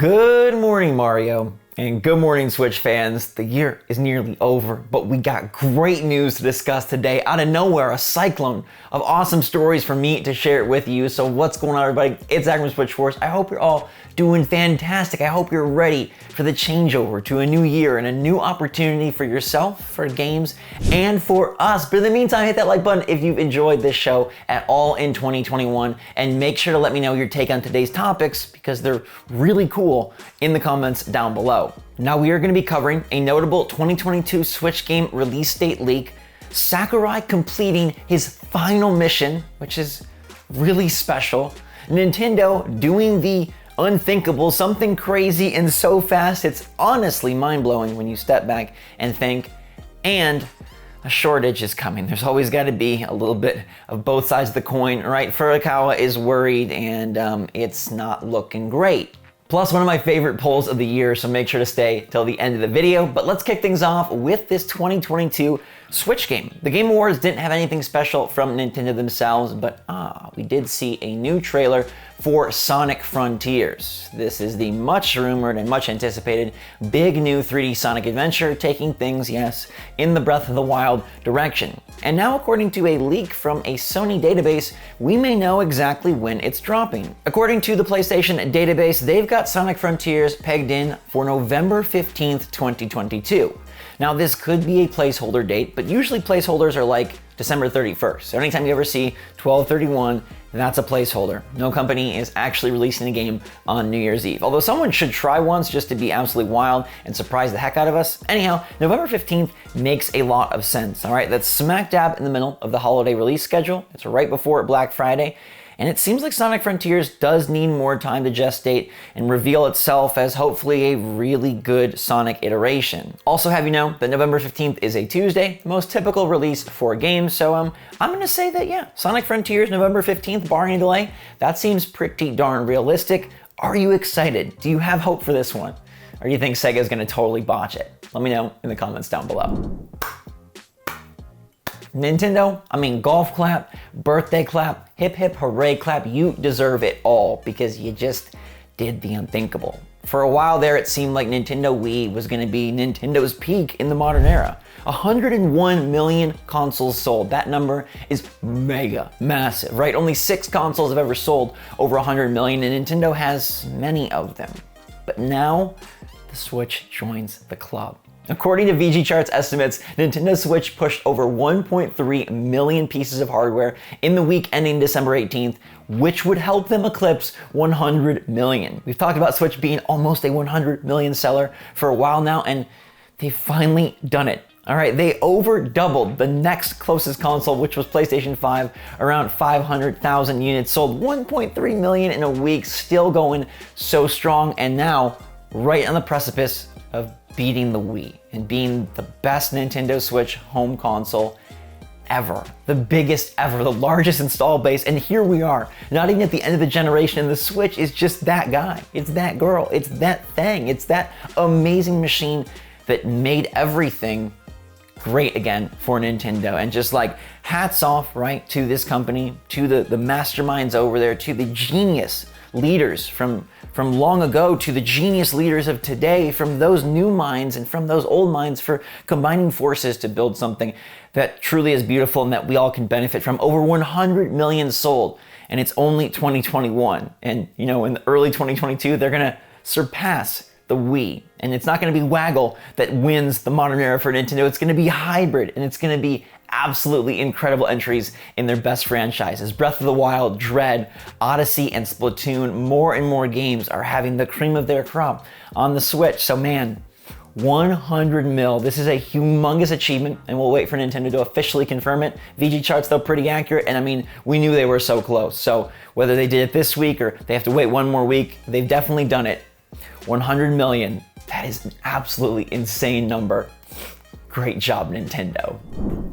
Good morning, Mario, and good morning, Switch fans. The year is nearly over, but we got great news to discuss today. Out of nowhere, a cyclone of awesome stories for me to share it with you. So what's going on, everybody? It's Zach from SwitchForce. I hope you're all doing fantastic. I hope you're ready for the changeover to a new year and a new opportunity for yourself, for games, and for us. But in the meantime, hit that like button if you've enjoyed this show at all in 2021, and make sure to let me know your take on today's topics because they're really cool in the comments down below. Now we are going to be covering a notable 2022 Switch game release date leak, Sakurai completing his final mission, which is really special, Nintendo doing the unthinkable, something crazy and so fast it's honestly mind-blowing when you step back and think, and a shortage is coming. There's always got to be a little bit of both sides of the coin, right? Furukawa is worried and it's not looking great. Plus one of my favorite polls of the year, so make sure to stay till the end of the video. But let's kick things off with this 2022 Switch game. The Game Awards didn't have anything special from Nintendo themselves, but we did see a new trailer for Sonic Frontiers. This is the much rumored and much anticipated big new 3D Sonic adventure, taking things, yes, in the Breath of the Wild direction. And now, according to a leak from a Sony database, we may know exactly when it's dropping. According to the PlayStation database, they've got Sonic Frontiers pegged in for November 15th, 2022. Now, this could be a placeholder date, but usually placeholders are like December 31st. So anytime you ever see 12/31, that's a placeholder. No company is actually releasing a game on New Year's Eve. Although someone should try once just to be absolutely wild and surprise the heck out of us. Anyhow, November 15th makes a lot of sense, all right? That's smack dab in the middle of the holiday release schedule. It's right before Black Friday. And it seems like Sonic Frontiers does need more time to gestate and reveal itself as hopefully a really good Sonic iteration. Also have you know that November 15th is a Tuesday, the most typical release for games, so I'm gonna say that yeah, Sonic Frontiers November 15th, barring a delay, that seems pretty darn realistic. Are you excited? Do you have hope for this one? Or do you think Sega's gonna totally botch it? Let me know in the comments down below. Nintendo, golf clap, birthday clap, hip hip hooray clap, you deserve it all because you just did the unthinkable. For a while there, it seemed like Nintendo Wii was gonna be Nintendo's peak in the modern era. 101 million consoles sold. That number is mega massive, right? Only 6 consoles have ever sold over 100 million, and Nintendo has many of them. But now, the Switch joins the club. According to VG Chart's estimates, Nintendo Switch pushed over 1.3 million pieces of hardware in the week ending December 18th, which would help them eclipse 100 million. We've talked about Switch being almost a 100 million seller for a while now, and they've finally done it. All right, they over doubled the next closest console, which was PlayStation 5, around 500,000 units sold, 1.3 million in a week, still going so strong, and now right on the precipice of beating the Wii and being the best Nintendo Switch home console ever. The biggest ever, the largest install base, and here we are, not even at the end of the generation, and the Switch is just that guy. It's that girl, it's that thing, it's that amazing machine that made everything great again for Nintendo. And just like hats off, right, to this company, to the masterminds over there, to the genius leaders from long ago, to the genius leaders of today, from those new minds and from those old minds, for combining forces to build something that truly is beautiful and that we all can benefit from. Over 100 million sold, and it's only 2021. And in the early 2022, they're gonna surpass the Wii. And it's not gonna be Waggle that wins the modern era for Nintendo. It's gonna be hybrid, and it's gonna be absolutely incredible entries in their best franchises. Breath of the Wild, Dread, Odyssey, and Splatoon. More and more games are having the cream of their crop on the Switch. So man, 100 mil. This is a humongous achievement, and we'll wait for Nintendo to officially confirm it. VG Chart's though pretty accurate, and we knew they were so close. So whether they did it this week or they have to wait one more week, they've definitely done it. 100 million. That is an absolutely insane number. Great job, Nintendo.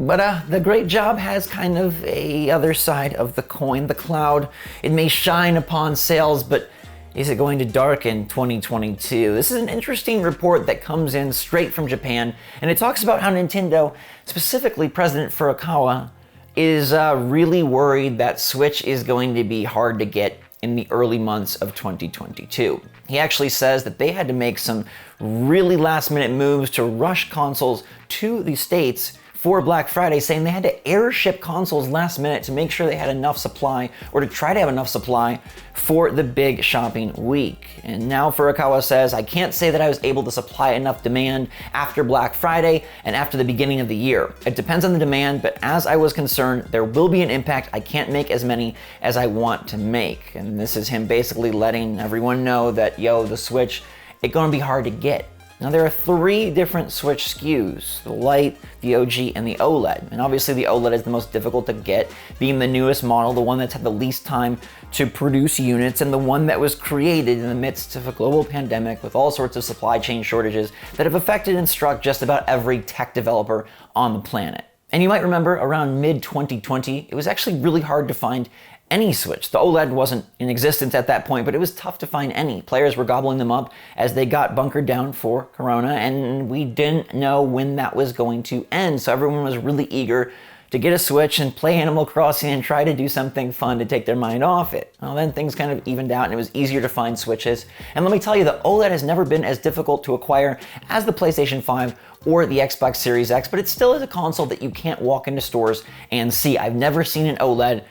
But the great job has kind of a other side of the coin. The cloud, it may shine upon sales, but is it going to darken 2022? This is an interesting report that comes in straight from Japan, and it talks about how Nintendo, specifically President Furukawa, is really worried that Switch is going to be hard to get in the early months of 2022. He actually says that they had to make some really last-minute moves to rush consoles to the States for Black Friday, saying they had to airship consoles last minute to make sure they had enough supply, or to try to have enough supply for the big shopping week. And now Furukawa says, I can't say that I was able to supply enough demand after Black Friday and after the beginning of the year. It depends on the demand, but as I was concerned, there will be an impact. I can't make as many as I want to make. And this is him basically letting everyone know that, yo, the Switch, it's gonna be hard to get. Now there are 3 different Switch SKUs, the Lite, the OG, and the OLED. And obviously the OLED is the most difficult to get, being the newest model, the one that's had the least time to produce units, and the one that was created in the midst of a global pandemic with all sorts of supply chain shortages that have affected and struck just about every tech developer on the planet. And you might remember around mid-2020, it was actually really hard to find any Switch. The OLED wasn't in existence at that point, but it was tough to find any. Players were gobbling them up as they got bunkered down for Corona, and we didn't know when that was going to end. So everyone was really eager to get a Switch and play Animal Crossing and try to do something fun to take their mind off it. Well, then things kind of evened out and it was easier to find Switches. And let me tell you, the OLED has never been as difficult to acquire as the PlayStation 5 or the Xbox Series X, but it still is a console that you can't walk into stores and see. I've never seen an OLED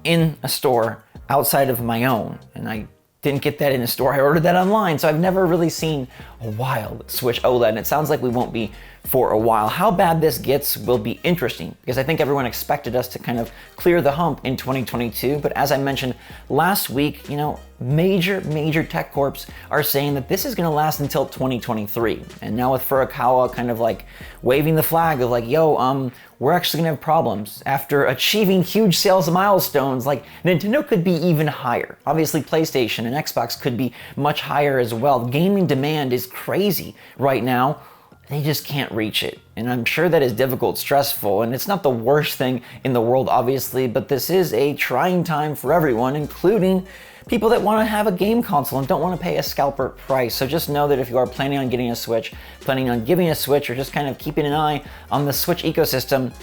in a store outside of my own, and I didn't get that in a store. I ordered that online, so I've never really seen a wild Switch OLED, and it sounds like we won't be for a while. How bad this gets will be interesting, because I think everyone expected us to kind of clear the hump in 2022, but as I mentioned last week, you know, major tech corps are saying that this is gonna last until 2023. And now with Furukawa kind of like waving the flag of like, yo, we're actually gonna have problems. After achieving huge sales milestones, like Nintendo could be even higher. Obviously PlayStation and Xbox could be much higher as well. Gaming demand is crazy right now. They just can't reach it. And I'm sure that is difficult, stressful, and it's not the worst thing in the world, obviously, but this is a trying time for everyone, including people that want to have a game console and don't want to pay a scalper price. So just know that if you are planning on getting a Switch, planning on giving a Switch, or just kind of keeping an eye on the Switch ecosystem,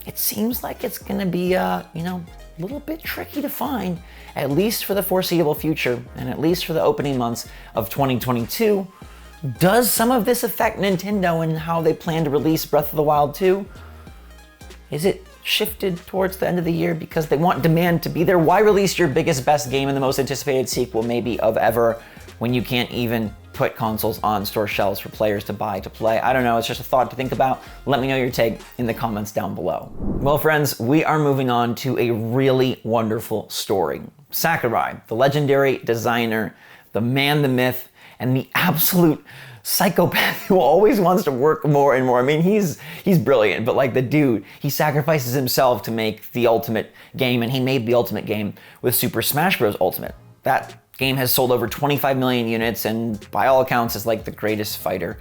it seems like it's going to be, you know, a little bit tricky to find, at least for the foreseeable future, and at least for the opening months of 2022. Does some of this affect Nintendo and how they plan to release Breath of the Wild 2? Is it shifted towards the end of the year because they want demand to be there? Why release your biggest, best game and the most anticipated sequel maybe of ever when you can't even put consoles on store shelves for players to buy, to play? I don't know, it's just a thought to think about. Let me know your take in the comments down below. Well, friends, we are moving on to a really wonderful story. Sakurai, the legendary designer, the man, the myth, and the absolute psychopath who always wants to work more and more. I mean, he's brilliant, but like the dude, he sacrifices himself to make the ultimate game, and he made the ultimate game with Super Smash Bros. Ultimate. That game has sold over 25 million units, and by all accounts is like the greatest fighter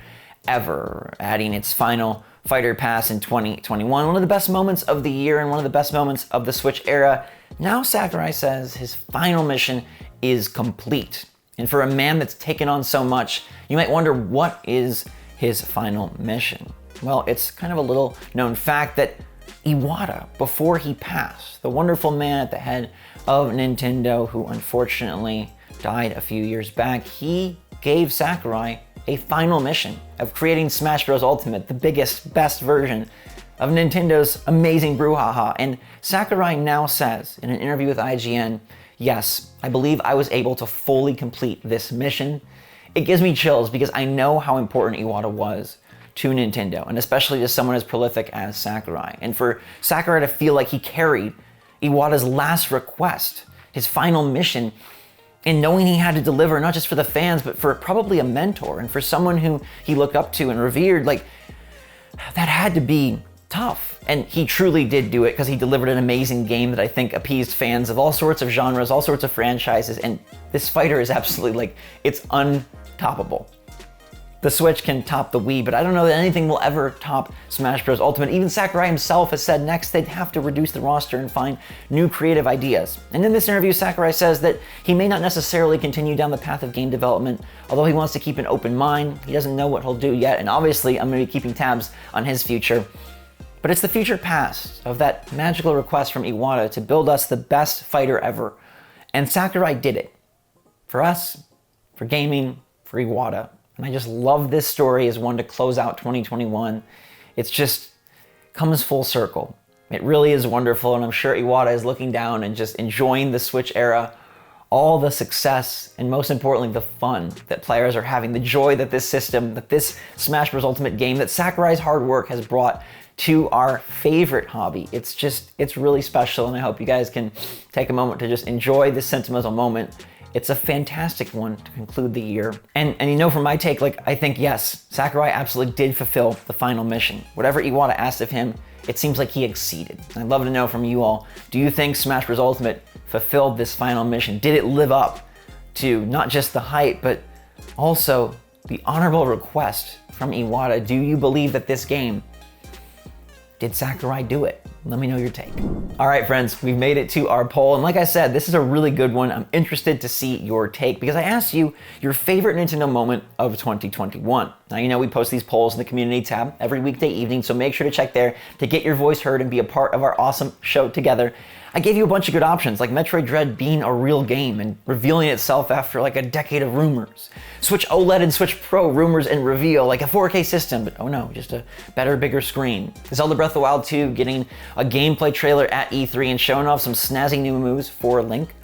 ever, adding its final Fighter Pass in 2021. One of the best moments of the year and one of the best moments of the Switch era. Now Sakurai says his final mission is complete. And for a man that's taken on so much, you might wonder, what is his final mission? Well, it's kind of a little known fact that Iwata, before he passed, the wonderful man at the head of Nintendo, who unfortunately died a few years back, he gave Sakurai a final mission of creating Smash Bros. Ultimate, the biggest, best version of Nintendo's amazing brouhaha. And Sakurai now says in an interview with IGN, yes, I believe I was able to fully complete this mission. It gives me chills because I know how important Iwata was to Nintendo, and especially to someone as prolific as Sakurai. And for Sakurai to feel like he carried Iwata's last request, his final mission, and knowing he had to deliver not just for the fans, but for probably a mentor and for someone who he looked up to and revered, like, that had to be tough. And he truly did do it because he delivered an amazing game that I think appeased fans of all sorts of genres, all sorts of franchises, and this fighter is absolutely, like, it's untoppable. The Switch can top the Wii, but I don't know that anything will ever top Smash Bros. Ultimate. Even Sakurai himself has said next they'd have to reduce the roster and find new creative ideas. And in this interview, Sakurai says that he may not necessarily continue down the path of game development, although he wants to keep an open mind. He doesn't know what he'll do yet, and obviously I'm going to be keeping tabs on his future. But it's the future past of that magical request from Iwata to build us the best fighter ever. And Sakurai did it. For us, for gaming, for Iwata. And I just love this story as one to close out 2021. It's just comes full circle. It really is wonderful, and I'm sure Iwata is looking down and just enjoying the Switch era, all the success, and most importantly, the fun that players are having, the joy that this system, that this Smash Bros. Ultimate game, that Sakurai's hard work has brought to our favorite hobby. It's really special, and I hope you guys can take a moment to just enjoy this sentimental moment. It's a fantastic one to conclude the year. And you know, from my take, like, I think, yes, Sakurai absolutely did fulfill the final mission. Whatever Iwata asked of him, it seems like he exceeded. I'd love to know from you all, do you think Smash Bros. Ultimate fulfilled this final mission? Did it live up to not just the hype, but also the honorable request from Iwata? Do you believe that this game, did Sakurai do it? Let me know your take. All right, friends, we've made it to our poll. And like I said, this is a really good one. I'm interested to see your take because I asked you your favorite Nintendo moment of 2021. Now, you know, we post these polls in the community tab every weekday evening, so make sure to check there to get your voice heard and be a part of our awesome show together. I gave you a bunch of good options, like Metroid Dread being a real game and revealing itself after like a decade of rumors. Switch OLED and Switch Pro rumors and reveal, like a 4K system, but oh no, just a better, bigger screen. Zelda Breath of the Wild 2 getting a gameplay trailer at E3 and showing off some snazzy new moves for Link.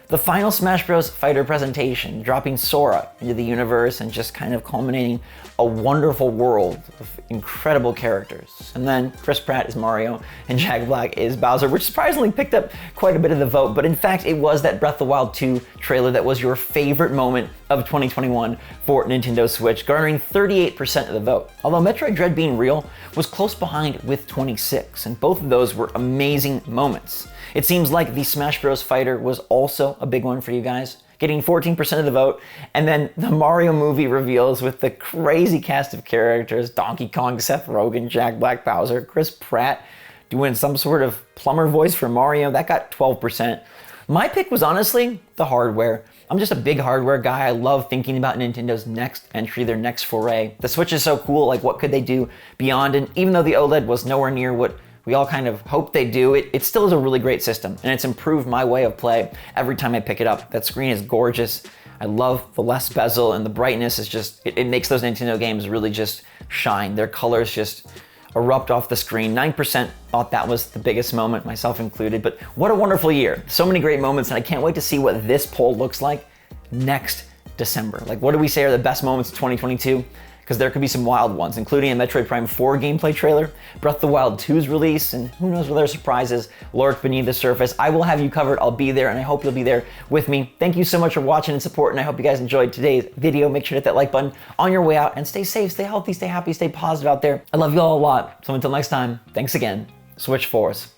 The final Smash Bros. Fighter presentation, dropping Sora into the universe and just kind of culminating a wonderful world of incredible characters. And then Chris Pratt is Mario and Jack Black is Bowser, which surprisingly picked up quite a bit of the vote, but in fact it was that Breath of the Wild 2 trailer that was your favorite moment of 2021 for Nintendo Switch, garnering 38% of the vote. Although Metroid Dread being real was close behind with 26, and both of those were amazing moments. It seems like the Smash Bros. Fighter was also a big one for you guys, getting 14% of the vote, and then the Mario movie reveals with the crazy cast of characters, Donkey Kong, Seth Rogen, Jack Black, Bowser, Chris Pratt doing some sort of plumber voice for Mario, that got 12%. My pick was honestly the hardware. I'm just a big hardware guy. I love thinking about Nintendo's next entry, their next foray. The Switch is so cool, like what could they do beyond? And even though the OLED was nowhere near what we all kind of hope they do, it still is a really great system, and it's improved my way of play every time I pick it up. That screen is gorgeous. I love the less bezel, and the brightness is just, it makes those Nintendo games really just shine. Their colors just erupt off the screen. 9% thought that was the biggest moment, myself included, but what a wonderful year. So many great moments, and I can't wait to see what this poll looks like next December. Like, what do we say are the best moments of 2022? Because there could be some wild ones, including a Metroid Prime 4 gameplay trailer, Breath of the Wild 2's release, and who knows what other surprises lurk beneath the surface. I will have you covered. I'll be there, and I hope you'll be there with me. Thank you so much for watching and support, and I hope you guys enjoyed today's video. Make sure to hit that like button on your way out, and stay safe, stay healthy, stay happy, stay positive out there. I love you all a lot. So until next time, thanks again. SwitchForce,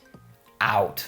out.